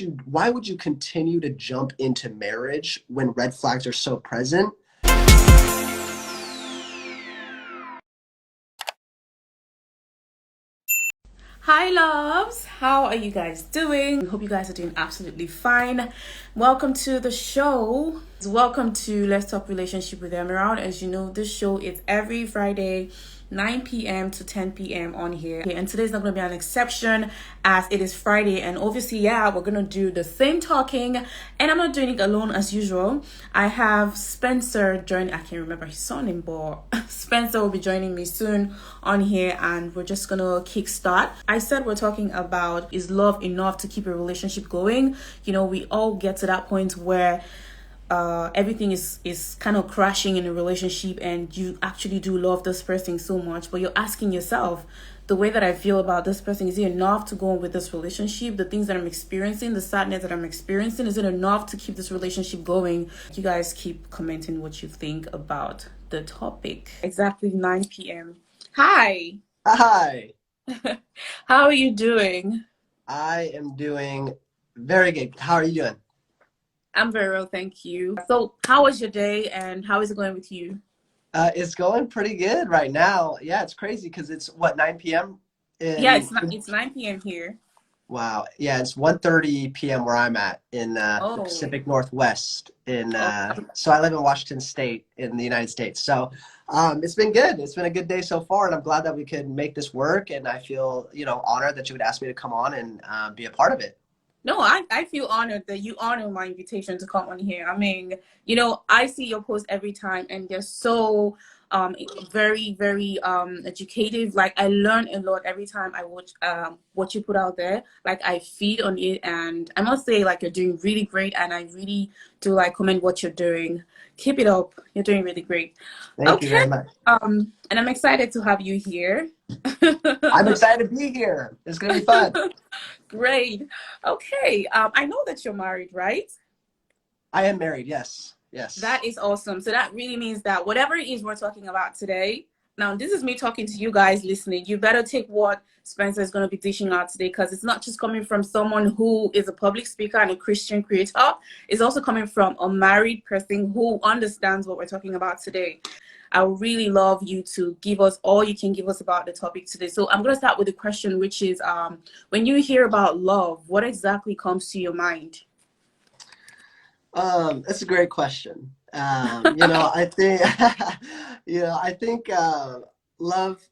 Why would you continue to jump into marriage when red flags are so present? Hi loves, how are you guys doing? Hope you guys are doing absolutely fine. Welcome to the show. Welcome to Let's Talk Relationship with Emerald. As you know, this show is every Friday 9 p.m. to 10 p.m. on here. Okay, and today's not going to be an exception as it is Friday. And obviously, yeah, we're going to do the same talking. And I'm not doing it alone as usual. I have Spencer join. I can't remember his surname, but Spencer will be joining me soon on here. And we're just going to kickstart. I said we're talking about, is love enough to keep a relationship going? You know, we all get to that point where everything is kind of crashing in a relationship and you actually do love this person so much, but you're asking yourself, the way that I feel about this person, is it enough to go on with this relationship? The things that I'm experiencing, the sadness that I'm experiencing, is it enough to keep this relationship going? You guys keep commenting what you think about the topic. Exactly 9 p.m. Hi. Hi. How are you doing? I am doing very good. How are you doing? I'm very well, thank you. So how was your day and how is it going with you? It's going pretty good right now. Yeah, it's crazy because it's what, 9 p.m. Yeah, in it's 9 p.m. here. Wow. Yeah, it's 1:30 p.m. where I'm at in the Oh, Pacific Northwest oh, so I live in Washington State in the United States. So it's been good. It's been a good day so far, and I'm glad that we could make this work, and I feel, honored that you would ask me to come on and be a part of it. no, I feel honored that you honor my invitation to come on here. I mean, I see your posts every time and they're so very, very educative. Like I learn a lot every time I watch what you put out there. Like I feed on it and I must say like you're doing really great and I really do like comment what you're doing. Keep it up. You're doing really great. Thank you Okay. very much. And I'm excited to have you here. I'm excited to be here. It's going to be fun. Great. Okay. I know that you're married, right? I am married. Yes. Yes. That is awesome. So that really means that whatever it is we're talking about today, now this is me talking to you guys listening. You better take what Spencer is going to be teaching out today because it's not just coming from someone who is a public speaker and a Christian creator. It's also coming from a married person who understands what we're talking about today. I would really love you to give us all you can give us about the topic today. So I'm going to start with the question, which is when you hear about love, what exactly comes to your mind? That's a great question. I think, I think love.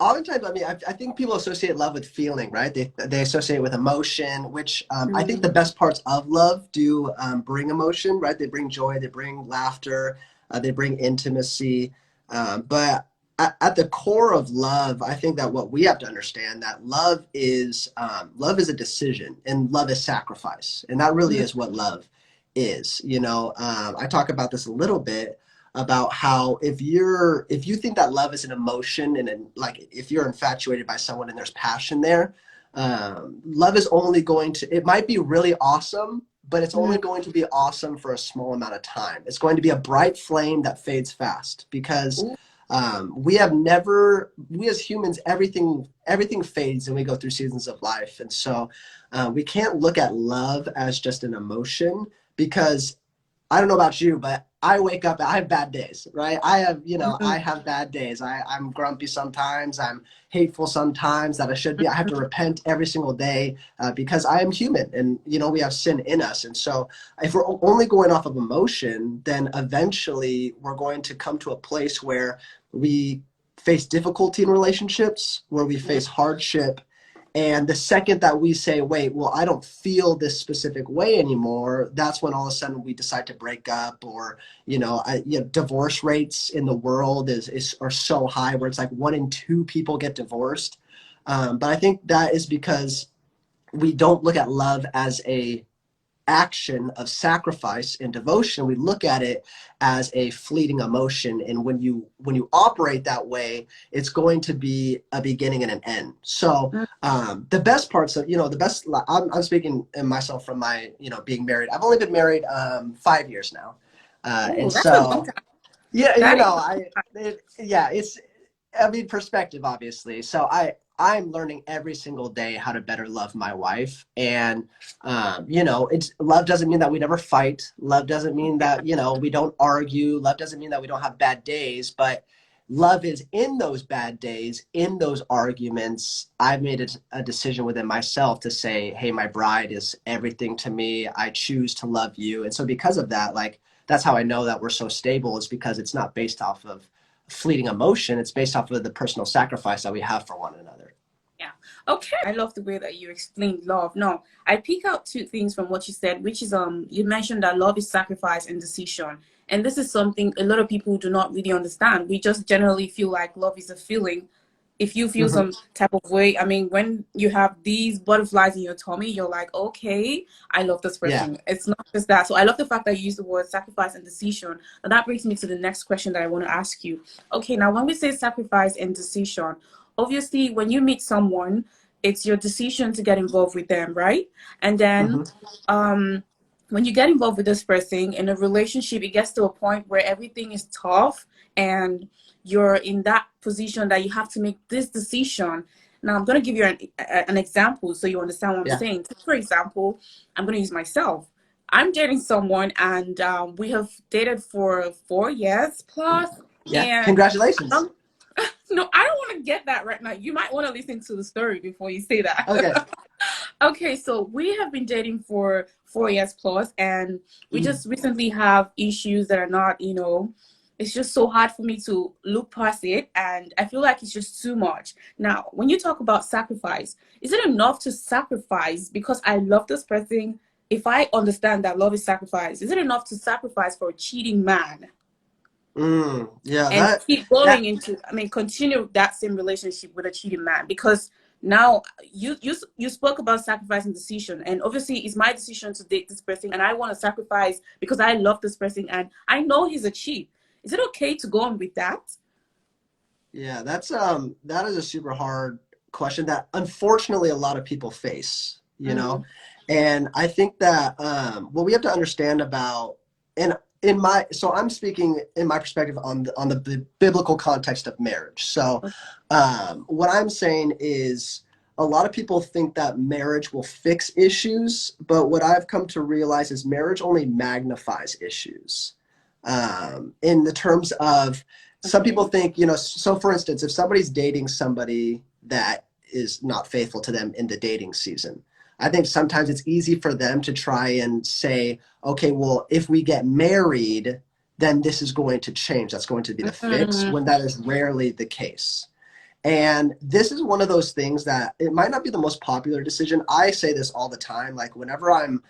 Oftentimes, I mean, I think people associate love with feeling, right? They associate it with emotion, which I think the best parts of love do bring emotion, right? They bring joy, they bring laughter, they bring intimacy. But at the core of love, I think that what we have to understand that love is a decision and love is sacrifice, and that really is what love is. I talk about this a little bit about how if you think that love is an emotion like if you're infatuated by someone and there's passion there, love is only going to, it might be really awesome, but it's only going to be awesome for a small amount of time. It's going to be a bright flame that fades fast because we as humans, everything fades and we go through seasons of life. And so we can't look at love as just an emotion because I don't know about you, but I wake up, I have bad days, right? I have bad days. I'm grumpy sometimes. I'm hateful sometimes that I should be. I have to repent every single day because I am human and, we have sin in us. And so if we're only going off of emotion, then eventually we're going to come to a place where we face difficulty in relationships, where we face hardship. And the second that we say, wait, well, I don't feel this specific way anymore, that's when all of a sudden we decide to break up or, divorce rates in the world are so high where it's like 1 in 2 people get divorced. But I think that is because we don't look at love as a action of sacrifice and devotion. We look at it as a fleeting emotion, and when you operate that way, it's going to be a beginning and an end. So the best parts of I'm speaking in myself from my being married. I've only been married 5 years now, Ooh, and that's a long so time. yeah, That is, it's perspective obviously. So I'm learning every single day how to better love my wife. And, you know, it's love doesn't mean that we never fight. Love doesn't mean that, you know, we don't argue. Love doesn't mean that we don't have bad days, but love is in those bad days, in those arguments. I've made a decision within myself to say, hey, my bride is everything to me. I choose to love you. And so because of that, like, that's how I know that we're so stable, is because it's not based off of fleeting emotion. It's based off of the personal sacrifice that we have for one another. Yeah. Okay. I love the way that you explained love. No, I pick out two things from what you said, which is you mentioned that love is sacrifice and decision. And this is something a lot of people do not really understand. We just generally feel like love is a feeling. If you feel Mm-hmm. some type of way, I mean, when you have these butterflies in your tummy, you're like, okay, I love this Yeah. person. It's not just that. So I love the fact that you use the word sacrifice and decision. And that brings me to the next question that I want to ask you. Okay, now when we say sacrifice and decision, obviously when you meet someone, it's your decision to get involved with them, right? And then Mm-hmm. when you get involved with this person in a relationship, it gets to a point where everything is tough and you're in that position that you have to make this decision. Now I'm going to give you an example so you understand what I'm Yeah. saying. For example, I'm going to use myself. I'm dating someone, and we have dated for 4 years plus, Yeah. and Congratulations. um, no, I don't want to get that right now. You might want to listen to the story before you say Okay. that. Okay, so we have been dating for 4 years plus, and we Mm-hmm. just recently have issues that are not, it's just so hard for me to look past it, and I feel like it's just too much. Now, when you talk about sacrifice, is it enough to sacrifice because I love this person? If I understand that love is sacrifice, is it enough to sacrifice for a cheating man Yeah. and That. keep That. going into, I mean, continue that same relationship with a cheating man? Because now you spoke about sacrifice and decision, and obviously it's my decision to date this person, and I want to sacrifice because I love this person and I know he's a cheat. Is it okay to go on with that? Yeah. That is a super hard question that unfortunately a lot of people face. You Mm-hmm. know, and I think that what we have to understand about, and in my, so I'm speaking in my perspective on the biblical context of marriage. So what I'm saying is, a lot of people think that marriage will fix issues, but what I've come to realize is marriage only magnifies issues. In the terms of, some Okay. people think, you know, so for instance, if somebody's dating somebody that is not faithful to them in the dating season, I think sometimes it's easy for them to try and say, okay, well, if we get married, then this is going to change. That's going to be the fix, Mm-hmm. when that is rarely the case. And this is one of those things that it might not be the most popular decision. I say this all the time. Like, whenever I'm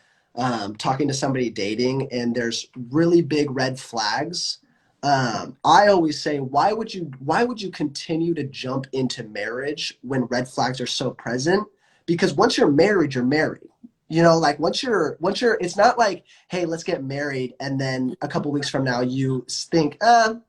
talking to somebody dating and there's really big red flags, I always say, why would you continue to jump into marriage when red flags are so present? Because once you're married, you're married. You know, like, once you're, it's not like, hey, let's get married, and then a couple weeks from now you think,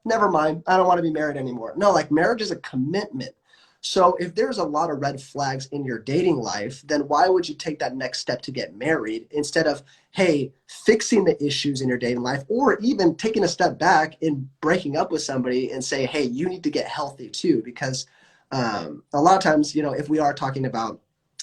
never mind, I don't want to be married anymore. No, like, marriage is a commitment. So if there's a lot of red flags in your dating life, then why would you take that next step to get married instead of, hey, fixing the issues in your dating life, or even taking a step back and breaking up with somebody and say, hey, you need to get healthy too? Because a lot of times, you know, if we are talking about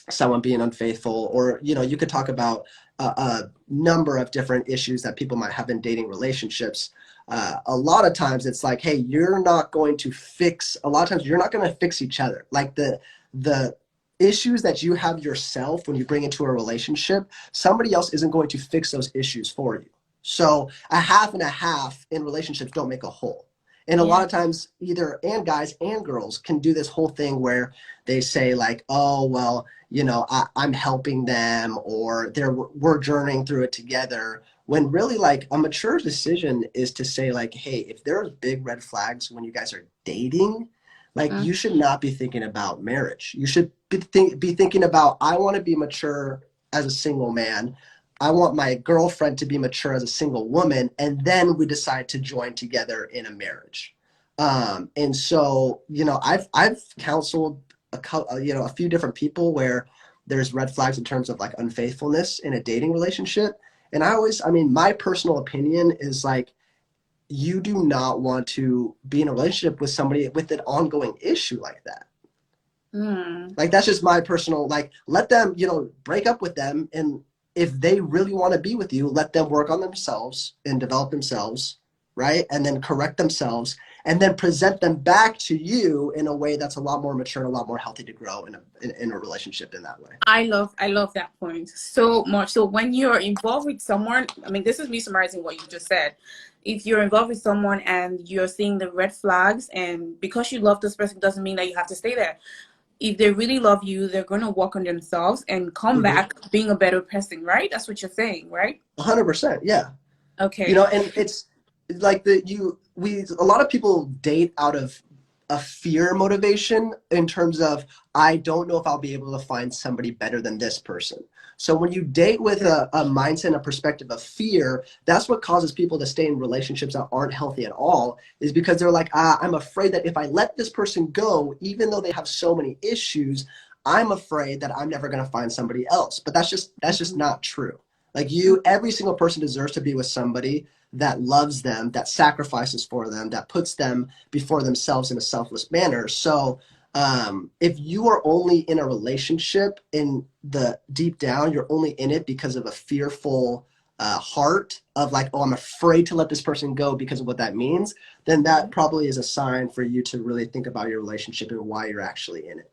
someone being unfaithful, or, you know, you could talk about a number of different issues that people might have in dating relationships. A lot of times it's like, hey, you're not going to fix, a lot of times you're not going to fix each other. Like, the issues that you have yourself when you bring into a relationship, somebody else isn't going to fix those issues for you. So a half and a half in relationships don't make a whole. And a lot Yeah. of times, either, and guys and girls can do this whole thing where they say, like, oh, well, you know, I'm helping them, or we're journeying through it together. When really, like, a mature decision is to say, like, hey, if there's big red flags when you guys are dating, like, Mm-hmm. you should not be thinking about marriage. You should be thinking about, I want to be mature as a single man. I want my girlfriend to be mature as a single woman, and then we decide to join together in a marriage. And so, you know, I've counseled a few different people where there's red flags in terms of, like, unfaithfulness in a dating relationship. And I mean, my personal opinion is, like, you do not want to be in a relationship with somebody with an ongoing issue like that. Mm. Like, that's just my personal, like, let them, break up with them. And if they really want to be with you, let them work on themselves and develop themselves, right? And then correct themselves and then present them back to you in a way that's a lot more mature and a lot more healthy to grow in a relationship in that way. I love that point so much. So when you're involved with someone, I mean, this is me summarizing what you just said. If you're involved with someone and you're seeing the red flags, and because you love this person doesn't mean that you have to stay there. If they really love you, they're going to work on themselves and come Mm-hmm. back being a better person, right? That's what you're saying, right? 100%. Yeah. Okay. And it's like a lot of people date out of a fear motivation in terms of, I don't know if I'll be able to find somebody better than this person. So when you date with a mindset and a perspective of fear, that's what causes people to stay in relationships that aren't healthy at all, is because they're like, I'm afraid that if I let this person go, even though they have so many issues, I'm afraid that I'm never going to find somebody else. But that's just not true. Like, every single person deserves to be with somebody that loves them, that sacrifices for them, that puts them before themselves in a selfless manner. So if you are only in a relationship, in the deep down, you're only in it because of a fearful heart of like, oh, I'm afraid to let this person go because of what that means, then that probably is a sign for you to really think about your relationship and why you're actually in it.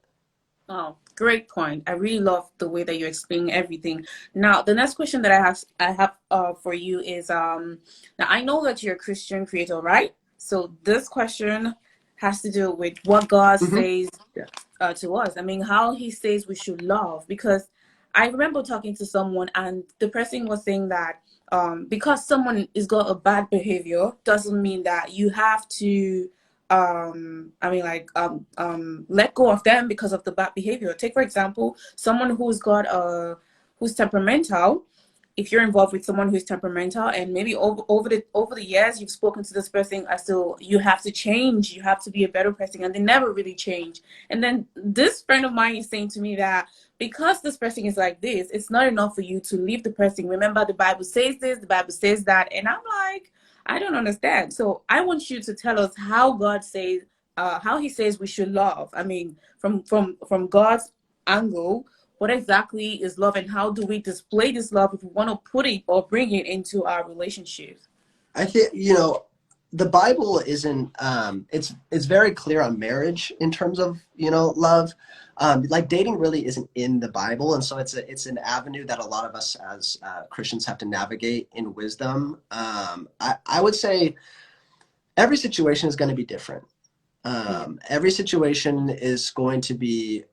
Oh, great point. I really love the way that you're explaining everything. Now, the next question that I have for you is now I know that you're a Christian creator, right? So this question has to do with what God Mm-hmm. says Yeah. to us. I mean, how he says we should love. Because I remember talking to someone and the person was saying that because someone is got a bad behavior doesn't mean that you have to I mean, like let go of them because of the bad behavior. Take for example someone who's temperamental. If you're involved with someone who's temperamental and maybe over the years you've spoken to this person as to you have to change, you have to be a better person, and they never really change. And then this friend of mine is saying to me that because this person is like this, it's not enough for you to leave the person. Remember, the Bible says this, the Bible says that. And I'm like, I don't understand. So I want you to tell us how God says, how he says we should love. I mean, from God's angle, what exactly is love, and how do we display this love if we want to put it or bring it into our relationships? I think, the Bible isn't, it's very clear on marriage in terms of, love. Like, dating really isn't in the Bible. And so it's an avenue that a lot of us as Christians have to navigate in wisdom. I would say every situation is going to be different. Yeah. Every situation is going to be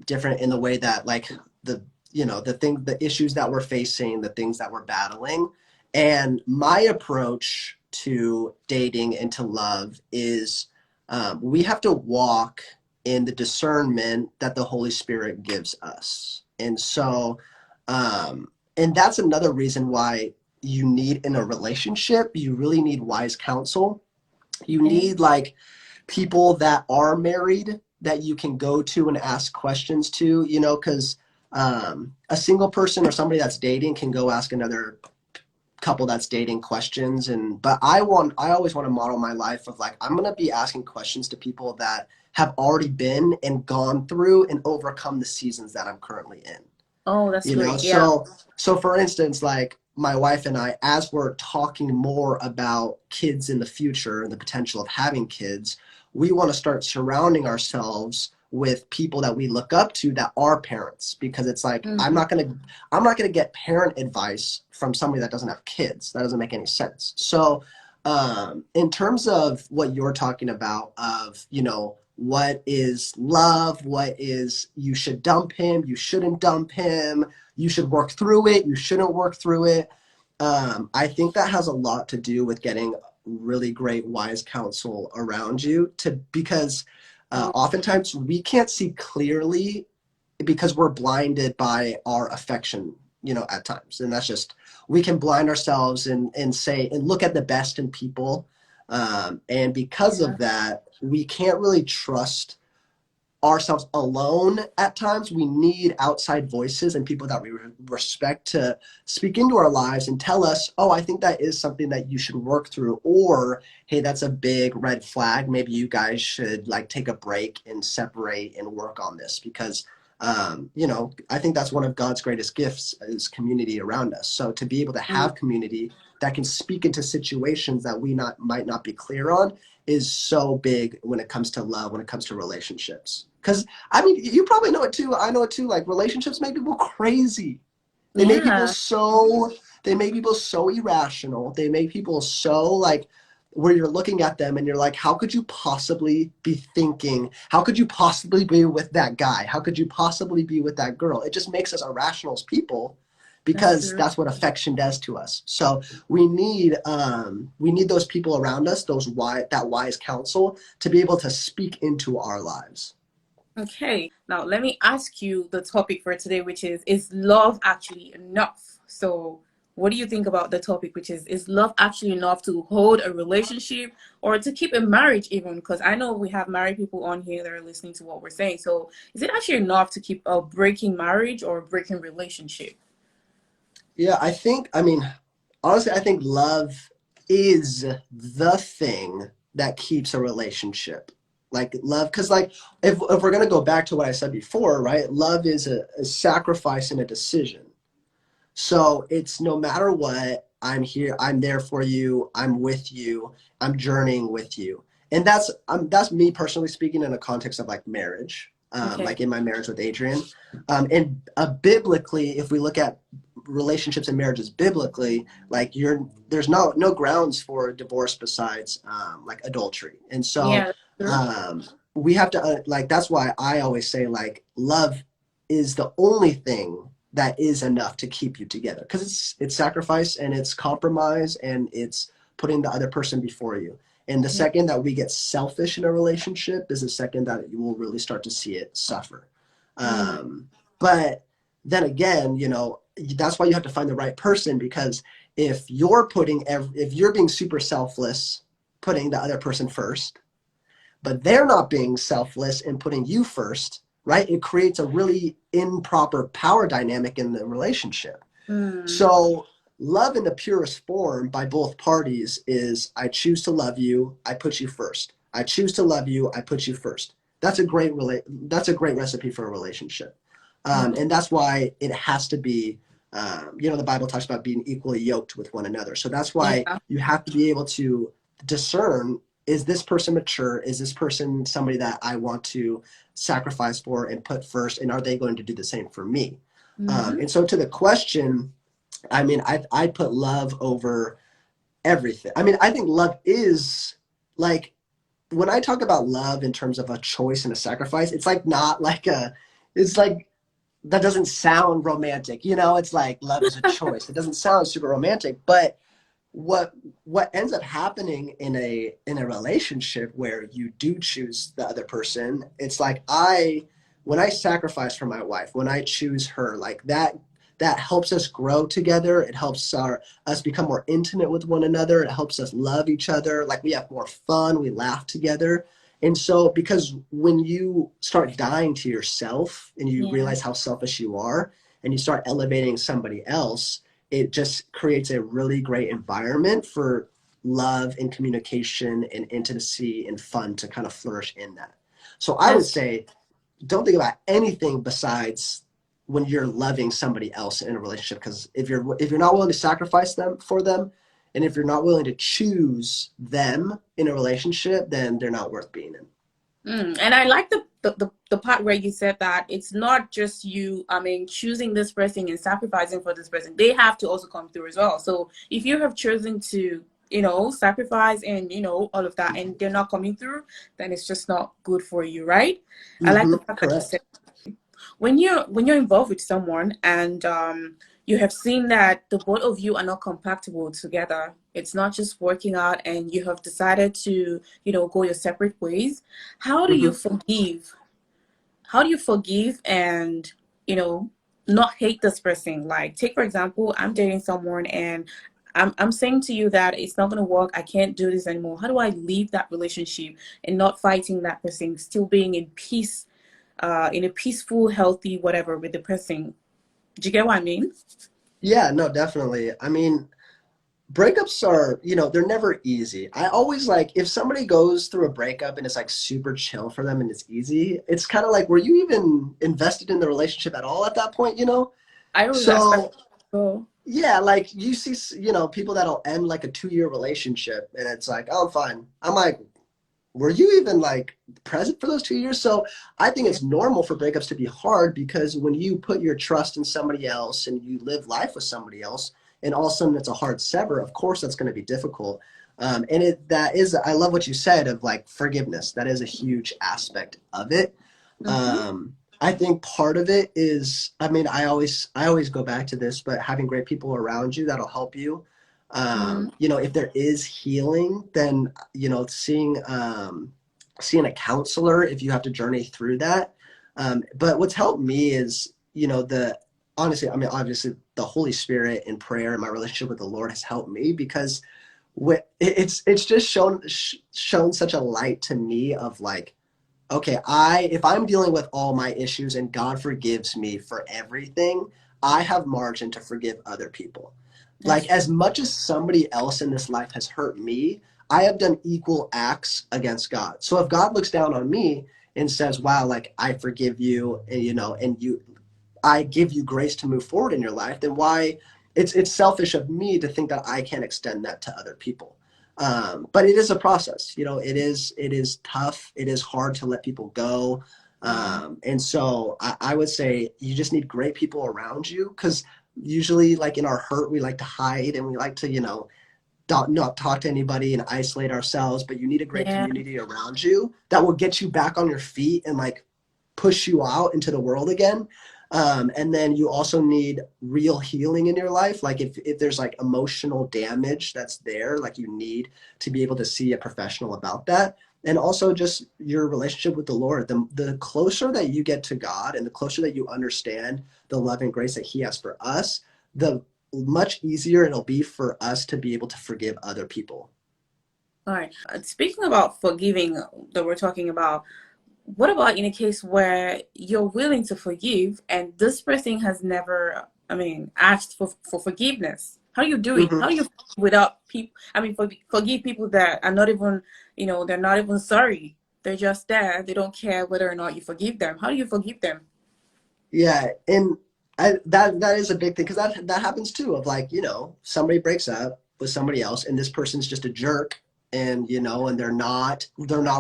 different in the way that, like, the issues that we're facing, the things that we're battling. And my approach to dating and to love is we have to walk in the discernment that the Holy Spirit gives us. And so, and that's another reason why you need, in a relationship, you really need wise counsel. You Okay. need, like, people that are married that you can go to and ask questions to, because a single person or somebody that's dating can go ask another couple that's dating questions. But I always want to model my life of, like, I'm going to be asking questions to people that have already been and gone through and overcome the seasons that I'm currently in. Oh, that's you know great. Yeah. so so for instance, like, my wife and I, as we're talking more about kids in the future and the potential of having kids, we want to start surrounding ourselves with people that we look up to that are parents, because it's like, i'm Mm-hmm. not going to i'm not going to get parent advice from somebody that doesn't have kids. That doesn't make any sense. So in terms of what you're talking about, of, what is love, what is, you should dump him, you shouldn't dump him, you should work through it, you shouldn't work through it. I think that has a lot to do with getting really great wise counsel around you, because Oh, oftentimes we can't see clearly because we're blinded by our affection, at times. And that's just, we can blind ourselves and say and look at the best in people. And because yeah. of that, we can't really trust ourselves alone at times. We need outside voices and people that we respect to speak into our lives and tell us, oh, I think that is something that you should work through, or hey, that's a big red flag. Maybe you guys should like take a break and separate and work on this, because I think that's one of God's greatest gifts is community around us. So to be able to have community that can speak into situations that we might not be clear on is so big when it comes to love, when it comes to relationships. Because I mean, you probably know it too. I know it too. Like, relationships make people crazy. They make people Yeah, so they make people so irrational. They make people so like, where you're looking at them and you're like, how could you possibly be thinking? How could you possibly be with that guy? How could you possibly be with that girl? It just makes us irrational as people, that's because true. that's what affection does to us. So we need those people around us, that wise counsel, to be able to speak into our lives. Okay, now let me ask you the topic for today, which is love actually enough? So, what do you think about the topic, which is love actually enough to hold a relationship or to keep a marriage even? Because I know we have married people on here that are listening to what we're saying. So, is it actually enough to keep a breaking marriage or a breaking relationship? Yeah, I mean, honestly, I think love is the thing that keeps a relationship. Like love, because like if we're gonna go back to what I said before, right? Love is a sacrifice and a decision. So it's no matter what, I'm here, I'm there for you, I'm with you, I'm journeying with you. And that's me personally speaking in a context of like marriage, Okay. like in my marriage with Adrian. And biblically, if we look at relationships and marriages biblically, like there's no grounds for divorce besides like adultery. And so Yeah, that's true. um, we have to like, that's why I always say like love is the only thing that is enough to keep you together, because it's sacrifice and it's compromise and it's putting the other person before you. And the Yeah. second that we get selfish in a relationship is the second that you will really start to see it suffer. Mm, But then again, that's why you have to find the right person, because if you're being super selfless, putting the other person first, but they're not being selfless and putting you first, right? It creates a really improper power dynamic in the relationship. mm, So, love in the purest form by both parties is, I choose to love you, I put you first. I choose to love you, I put you first. That's a great recipe for a relationship. mm, And that's why it has to be, the Bible talks about being equally yoked with one another. So that's why yeah. you have to be able to discern, is this person mature? Is this person somebody that I want to sacrifice for and put first? And are they going to do the same for me? Mm-hmm. And so to the question, I mean, I put love over everything. I mean, I think love is like, when I talk about love in terms of a choice and a sacrifice, it's like not like it's like, that doesn't sound romantic. It's like love is a choice. It doesn't sound super romantic, but what ends up happening in a relationship where you do choose the other person, it's like, when I sacrifice for my wife, when I choose her, like that helps us grow together. It helps us become more intimate with one another. It helps us love each other. Like, we have more fun, we laugh together. And so, because when you start dying to yourself and you Yeah. realize how selfish you are, and you start elevating somebody else, it just creates a really great environment for love and communication and intimacy and fun to kind of flourish in that. So I would That's say, don't think about anything besides when you're loving somebody else in a relationship, because if you're not willing to sacrifice them for them, and if you're not willing to choose them in a relationship, then they're not worth being in. And I like the part where you said that it's not just you, I mean, choosing this person and sacrificing for this person. They have to also come through as well. So if you have chosen to, sacrifice and, all of that, and they're not coming through, then it's just not good for you, right? I like the fact that you said Correct. when you're involved with someone and you have seen that the both of you are not compatible together, it's not just working out and you have decided to go your separate ways. how do you hmm forgive how do you forgive and you know not hate this person? Like, take for example, I'm dating someone and I'm saying to you that it's not going to work. I can't do this anymore. How do I leave that relationship and not fighting that person, still being in peace in a peaceful, healthy, whatever with the person. Do you get what I mean? Yeah, no, definitely. I mean, breakups are, they're never easy. I always like if somebody goes through a breakup and it's like super chill for them and it's easy, it's kind of like, were you even invested in the relationship at all at that point? I always ask that. So, So, yeah, like you see, people that'll end like a 2-year relationship and it's like, oh, I'm fine. I'm like, were you even like present for those 2 years? So I think yeah, it's normal for breakups to be hard because when you put your trust in somebody else and you live life with somebody else, and all of a sudden it's a hard sever, of course that's going to be difficult. And I love what you said of like forgiveness. That is a huge aspect of it. mm-hmm, I think part of it is, I mean, I always go back to this, but having great people around you that'll help you. mm, If there is healing, then seeing a counselor if you have to journey through that. But what's helped me is the honestly, I mean, obviously the Holy Spirit and prayer and my relationship with the Lord has helped me because it's just shown such a light to me of like, okay, if I'm dealing with all my issues and God forgives me for everything, I have margin to forgive other people. that's Like true. as much as somebody else in this life has hurt me, I have done equal acts against God. So if God looks down on me and says, "Wow, like I forgive you," and I give you grace to move forward in your life, then why it's selfish of me to think that I can't extend that to other people. But it is a process. It is tough. It is hard to let people go. Yeah, And so I would say you just need great people around you because usually like in our hurt, we like to hide and we like to, not talk to anybody and isolate ourselves, but you need a great yeah, community around you that will get you back on your feet and like push you out into the world again. And then you also need real healing in your life. Like if there's like emotional damage that's there, like you need to be able to see a professional about that. And also just your relationship with the Lord. The closer that you get to God and the closer that you understand the love and grace that He has for us, the much easier it'll be for us to be able to forgive other people. all right. Speaking about forgiving that we're talking about, what about in a case where you're willing to forgive and this person has never, I mean, asked for forgiveness? How do you do it? Mhm. How do you without people, I mean, forgive people that are not even, they're not even sorry. They're just there. They don't care whether or not you forgive them. How do you forgive them? Yeah, and that is a big thing because that happens too. Of like somebody breaks up with somebody else, and this person's just a jerk, and they're not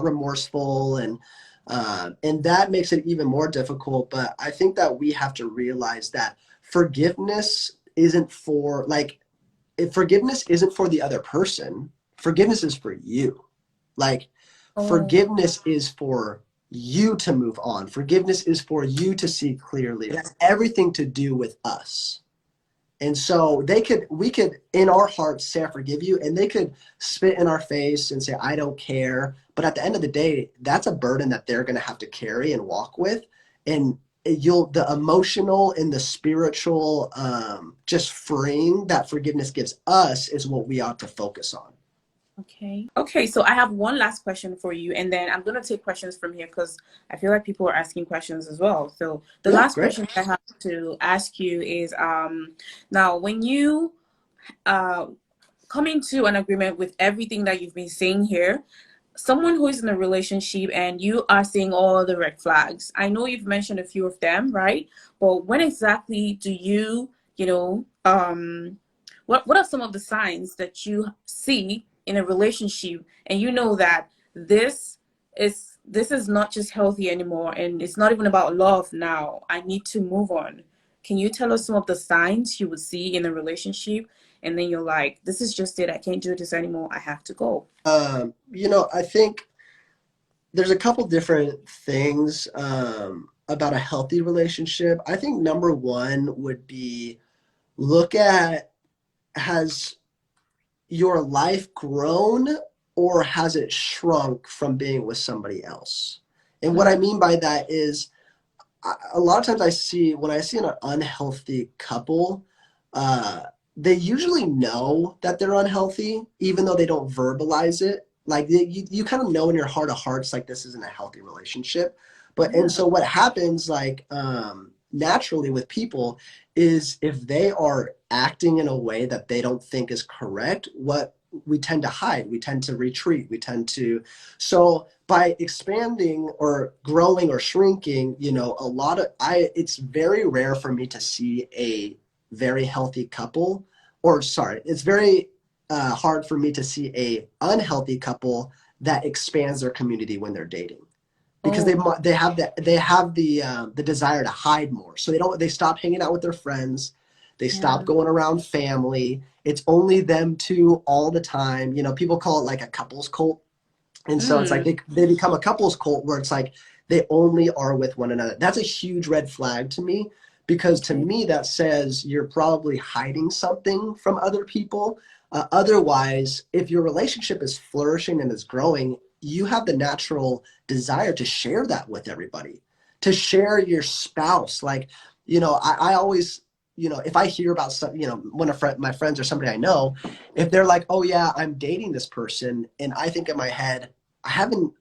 remorseful, and that makes it even more difficult. But I think that we have to realize that forgiveness isn't for like if forgiveness isn't for the other person. Forgiveness is for you. Like, Oh, forgiveness is for you to move on. Forgiveness is for you to see clearly. It has everything to do with us. And so we could in our hearts say, I forgive you, and they could spit in our face and say, I don't care. But at the end of the day, that's a burden that they're going to have to carry and walk with. And the emotional and the spiritual, just freeing that forgiveness gives us is what we ought to focus on. okay. Okay, so I have one last question for you, and then I'm going to take questions from here because I feel like people are asking questions as well. So the Yeah, last great. question I have to ask you is now when you uh, coming to an agreement with everything that you've been saying here, someone who is in a relationship and you are seeing all the red flags. I know you've mentioned a few of them, right? But when exactly do you, what are some of the signs that you see in a relationship and you know that this this is not just healthy anymore and it's not even about love now. I need to move on. Can you tell us some of the signs you would see in a relationship and then you're like, this is just it. I can't do this anymore. I have to go. I think there's a couple different things about a healthy relationship. I think number one would be look at has your life grown or has it shrunk from being with somebody else? And what I Mm, mean by that is a lot of times when I see an unhealthy couple, uh, they usually know that they're unhealthy, even though they don't verbalize it. Like you kind of know in your heart of hearts, like this isn't a healthy relationship. And Yeah. so what happens like naturally with people is if they are acting in a way that they don't think is correct, what we tend to hide, we tend to retreat, we tend to, so by expanding or growing or shrinking, you know, a lot of it's very rare for me to see a very healthy couple, or sorry, it's very hard for me to see a unhealthy couple that expands their community when they're dating, because Oh, they have the desire to hide more. So they stop hanging out with their friends, they stop yeah. going around family. It's only them two all the time. You know, people call it like a couples cult, and so it's like Mm. they become a couples cult where it's like they only are with one another. That's a huge red flag to me, because to Okay. me that says you're probably hiding something from other people. Otherwise, if your relationship is flourishing and is growing, you have the natural desire to share that with everybody, to share your spouse. Like, you know, I always, you know, if I hear about some, you know, when my friends or somebody I know, if they're like, oh yeah, I'm dating this person, and I think in my head, I haven't,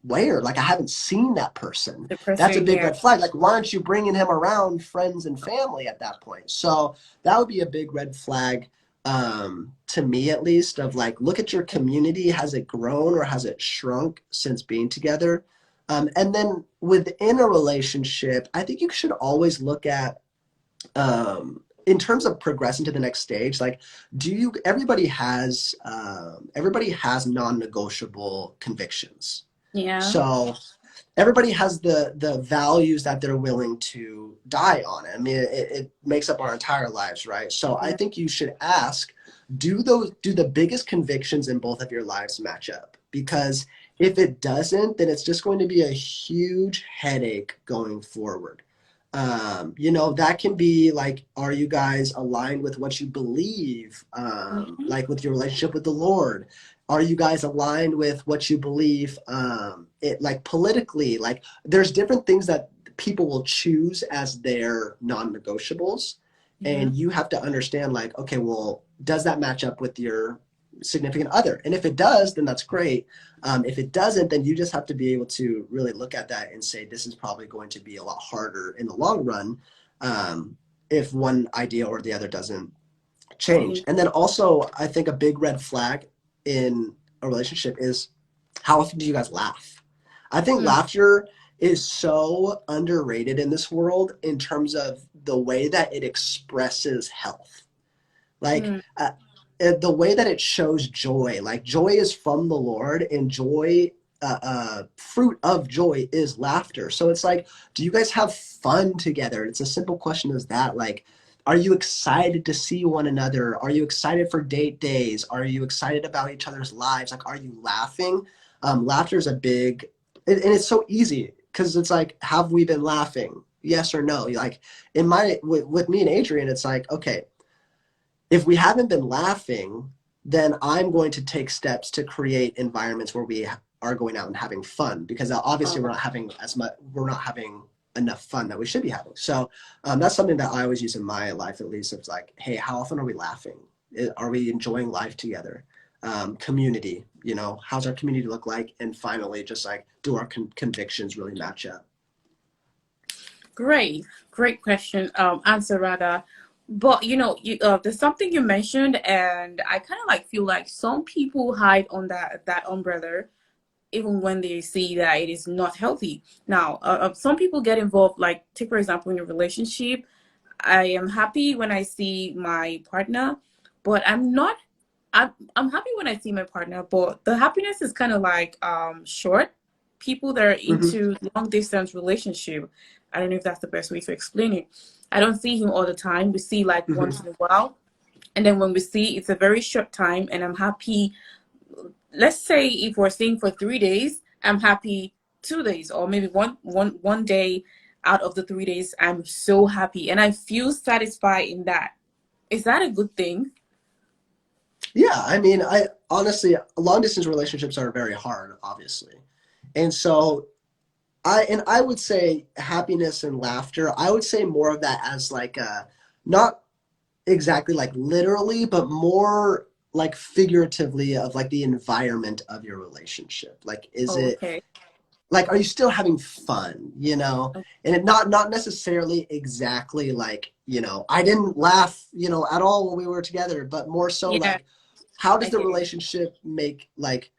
where? Like, I haven't seen that person. The That's a person, big yeah. red flag. Like, why aren't you bringing him around friends and family at that point? So that would be a big red flag, to me at least, of like, look at your community. Has it grown or has it shrunk since being together? And then within a relationship, I think you should always look at, in terms of progressing to the next stage, like, everybody has non-negotiable convictions. Yeah. So everybody has the values that they're willing to die on. I mean, it makes up our entire lives, right? So I Yeah. think you should ask, do the biggest convictions in both of your lives match up? Because if it doesn't, then it's just going to be a huge headache going forward. You know, that can be like, are you guys aligned with what you believe? Mhm. Like with your relationship with the Lord? Are you guys aligned with what you believe, it like politically? Like, there's different things that people will choose as their non-negotiables, Yeah. and you have to understand, like, okay, well, does that match up with your significant other? And if it does, then that's great. If it doesn't, then you just have to be able to really look at that and say, this is probably going to be a lot harder in the long run, if one idea or the other doesn't change. See. And then also, I think a big red flag in a relationship is, how often do you guys laugh? I think Mm. laughter is so underrated in this world in terms of the way that it expresses health. Like, Mm. the way that it shows joy, like joy is from the Lord, and joy, fruit of joy is laughter. So it's like, do you guys have fun together? It's a simple question as that. Like, are you excited to see one another? Are you excited for date days? Are you excited about each other's lives? Like, are you laughing? Laughter is a big, and it's so easy because it's like, have we been laughing? Yes or no? Like, with me and Adrian, it's like, okay, if we haven't been laughing, then I'm going to take steps to create environments where we are going out and having fun, because obviously Oh, we're not having enough fun that we should be having. So that's something that I always use in my life, at least. It's like, hey, how often are we laughing? Are we enjoying life together? Community, you know, how's our community look like? And finally, just like, do our convictions really match up? great. Great question. Answer rather. But there's something you mentioned, and I kind of like feel like some people hide on that umbrella even when they see that it is not healthy. Now, some people get involved. Like, take for example, in a relationship, I am happy when I see my partner, but I'm not. I'm happy when I see my partner, but the happiness is kind of like short. People that are Mm-hmm. into long distance relationship, I don't know if that's the best way to explain it. I don't see him all the time. We see like Mm-hmm. once in a while, and then when we see, it's a very short time, and I'm happy. Let's say if we're seeing for 3 days, I'm happy 2 days, or maybe one day out of the 3 days. I'm so happy, and I feel satisfied in that. Is that a good thing? Yeah, I mean, I honestly, long distance relationships are very hard, obviously. And so I would say happiness and laughter, I would say more of that as like a, not exactly like literally, but more like figuratively, of like the environment of your relationship. Like, is Oh, it, okay. like, are you still having fun, you know? Okay. And it not necessarily exactly like, you know, I didn't laugh, you know, at all when we were together, but more so Yeah, like, how does I the get it. relationship make, like,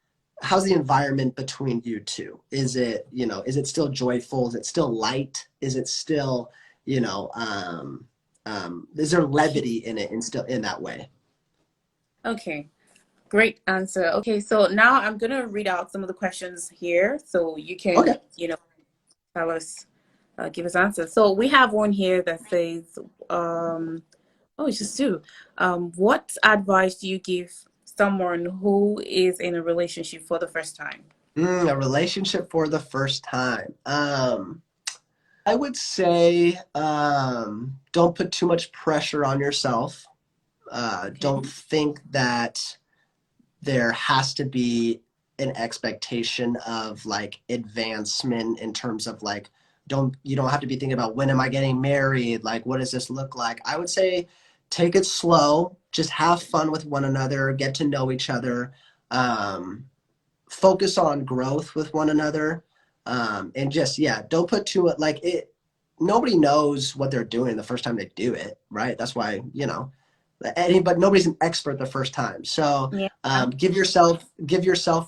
how's the environment between you two? Is it, you know, is it still joyful? Is it still light? Is it still, you know, is there levity in it and still in that way? Okay. Great answer. Okay, so now I'm gonna read out some of the questions here so you can, Okay. tell us, give us answers. So we have one here that says, um, oh, it's just two. What advice do you give someone who is in a relationship for the first time? A relationship for the first time. I would say don't put too much pressure on yourself. Okay. Don't think that there has to be an expectation of like advancement in terms of like you don't have to be thinking about when am I getting married, like what does this look like. I would say take it slow, just have fun with one another, get to know each other, um, focus on growth with one another, and just yeah, don't put too much like it. Nobody knows what they're doing the first time they do it, right? That's why, you know, anybody, nobody's an expert the first time. So Yeah. give yourself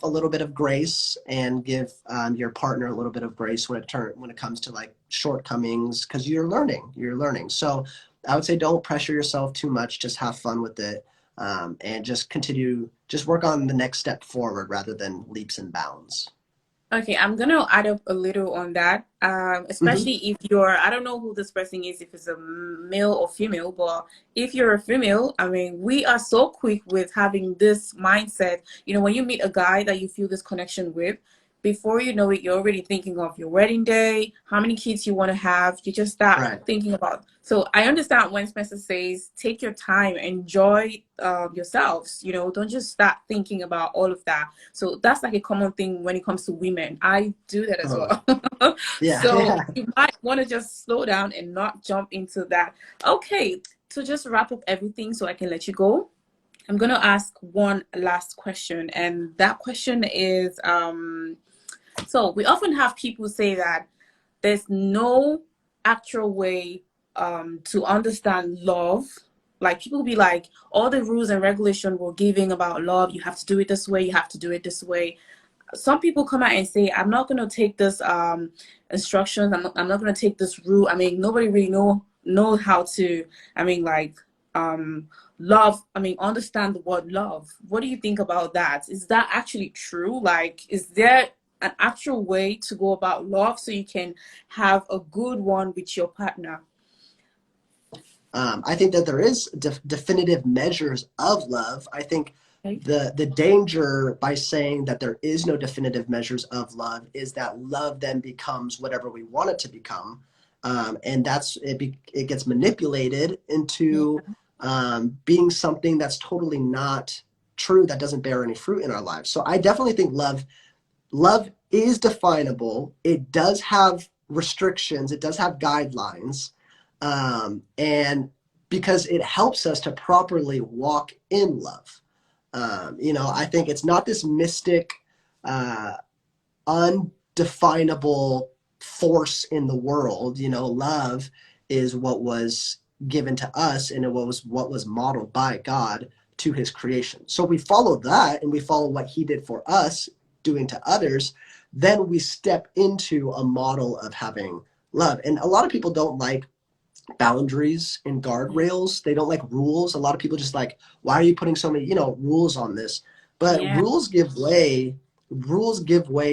a little bit of grace, and give your partner a little bit of grace when it comes to like shortcomings, because you're learning. So I would say don't pressure yourself too much. Just have fun with it, and just work on the next step forward rather than leaps and bounds. Okay, I'm gonna add up a little on that. Hmm. Especially if you're, I don't know who this person is, if it's a male or female, but if you're a female, I mean, we are so quick with having this mindset. When you meet a guy that you feel this connection with, before you know it, you're already thinking of your wedding day, how many kids you want to have. You just start Right. thinking about. So I understand when Spencer says, take your time, enjoy yourselves. Don't just start thinking about all of that. So that's like a common thing when it comes to women. I do that as Totally. well. Yeah. So Yeah. you might want to just slow down and not jump into that. Okay, to just wrap up everything so I can let you go, I'm going to ask one last question. And that question is, so we often have people say that there's no actual way to understand love. Like people be like, all the rules and regulation we're giving about love, you have to do it this way, you have to do it this way. Some people come out and say, I'm not going to take this instructions. I'm not going to take this route. I mean, nobody really know how to, I mean, like, love, I mean, understand the word love. What do you think about that? Is that actually true? Like, is there an actual way to go about love so you can have a good one with your partner? I think that there is definitive measures of love. I think Okay. the danger by saying that there is no definitive measures of love is that love then becomes whatever we want it to become, and it gets manipulated Yeah. into being something that's totally not true, that doesn't bear any fruit in our lives. So I definitely think love is definable. It does have restrictions. It does have guidelines, and because it helps us to properly walk in love. I think it's not this mystic, uh, undefinable force in the world. Love is what was given to us, and what was modeled by God to His creation. So we follow that, and we follow what He did for us, doing to others. Then we step into a model of having love. And a lot of people don't like boundaries and Yeah. guardrails. They don't like rules. A lot of people just like, why are you putting so many, rules on this? But Yeah. rules give way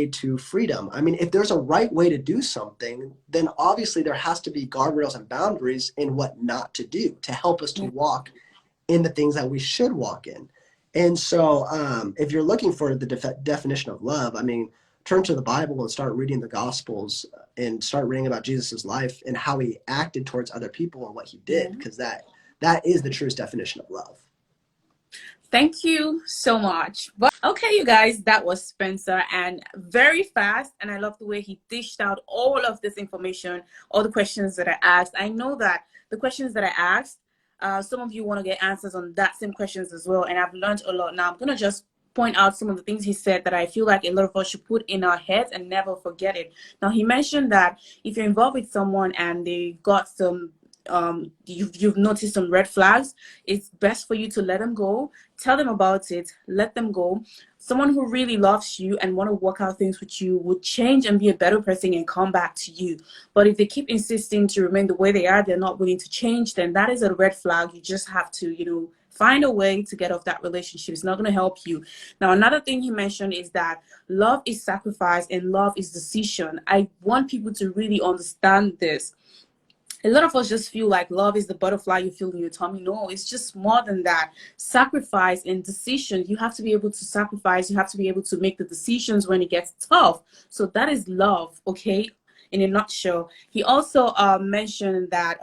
to freedom. I mean, if there's a right way to do something, then obviously there has to be guardrails and boundaries in what not to do to help us to Yeah. walk in the things that we should walk in. And so, if you're looking for the definition of love, I mean, turn to the Bible and start reading the Gospels, and start reading about Jesus's life and how he acted towards other people and what he did, Yeah. because that is the truest definition of love. Thank you so much. But okay, you guys, that was Spencer, and very fast. And I love the way he dished out all of this information, all the questions that I asked. I know that the questions that I asked, some of you want to get answers on that same questions as well. And I've learned a lot. Now I'm gonna just point out some of the things he said that I feel like a lot of us should put in our heads and never forget it. Now, he mentioned that if you're involved with someone and they got some you've noticed some red flags, it's best for you to let them go, tell them about it, let them go. Someone who really loves you and want to work out things with you would change and be a better person and come back to you. But if they keep insisting to remain the way they are, they're not willing to change, then that is a red flag. You just have to, you know, find a way to get off that relationship. It's not going to help you. Now, another thing he mentioned is that love is sacrifice and love is decision. I want people to really understand this. A lot of us just feel like love is the butterfly you feel in your tummy. No, it's just more than that. Sacrifice and decision. You have to be able to sacrifice. You have to be able to make the decisions when it gets tough. So that is love, okay? In a nutshell. He also mentioned that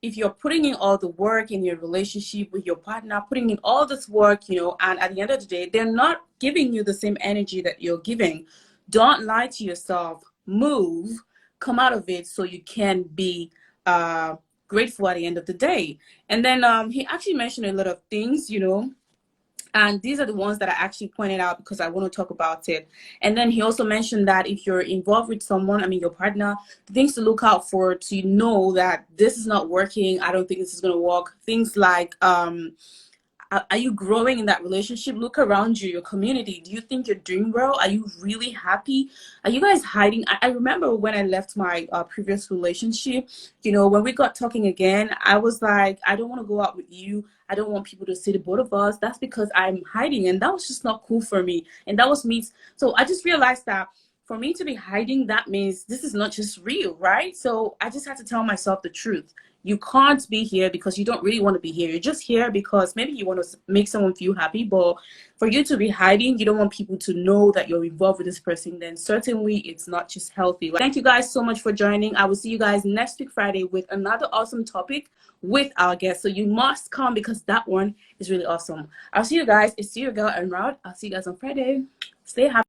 if you're putting in all the work in your relationship with your partner, putting in all this work, you know, and at the end of the day, they're not giving you the same energy that you're giving, don't lie to yourself. Move, come out of it so you can be grateful at the end of the day. And then he actually mentioned a lot of things, you know, and these are the ones that I actually pointed out because I want to talk about it. And then he also mentioned that if you're involved with someone, I mean your partner, the things to look out for to know that this is not working, I don't think this is going to work. Things like are you growing in that relationship? Look around you, your community. Do you think you're doing well? Are you really happy? Are you guys hiding? I remember when I left my previous relationship, you know, when we got talking again, I was like, I don't want to go out with you. I don't want people to see the both of us. That's because I'm hiding. And that was just not cool for me. And that was me. So I just realized that for me to be hiding, that means this is not just real, right? So I just had to tell myself the truth. You can't be here because you don't really want to be here. You're just here because maybe you want to make someone feel happy. But for you to be hiding, you don't want people to know that you're involved with this person, then certainly it's not just healthy. Thank you guys so much for joining. I will see you guys next week, Friday, with another awesome topic with our guest. So you must come because that one is really awesome. I'll see you guys. It's your girl, Emerald. I'll see you guys on Friday. Stay happy.